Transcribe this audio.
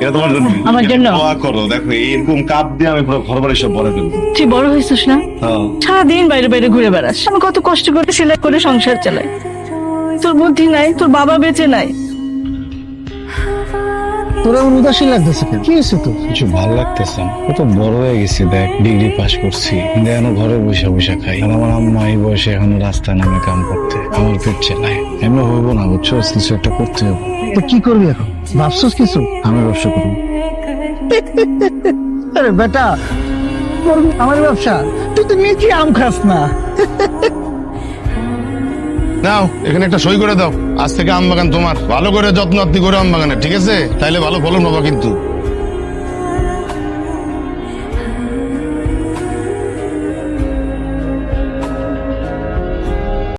এটা তোমার জন্য। আমার জন্য? দোয়া করো, দেখো এরকম কাপ দিয়ে আমি পুরো ঘর বাড়ি সব ভরে ফেলবো। তুই বড় হয়েছিস না, হ্যাঁ। সারাদিন বাইরে বাইরে ঘুরে বেড়াস, আমি কত কষ্ট করে সেলাই করে সংসার চালাই, তোর বুদ্ধি নাই, তোর বাবা বেঁচে নাই। তোর এমন উদাসীন লাগতেছে কেন? কি হয়েছে তোর? কিছু ভালো লাগতেছে না, কত বড় হয়ে গেছি, দেখ ডিগ্রি পাস করছি, এখনো ঘরে বসে বসে খাই, আর আমার আম্মা এই বয়সে এখনো রাস্তায় নামে কাম করতে, আমার পেট চেলায়। এমনি হইব না, বুঝছো, কিছু একটা করতে হবে। তো কি করবি এখন, ভাবছস কিছু? আমি ব্যবসা করবো। আরে বেটা, করবি আমার ব্যবসা? তুই তো নিজে আম খাস না। নাও এখানে একটা সই করে দাও, আজ থেকে আম বাগান তোমার। ভালো করে যত্ন আত্মি করে আম বাগানে, ঠিক আছে? তাইলে ভালো ফলন পাবা কিন্তু।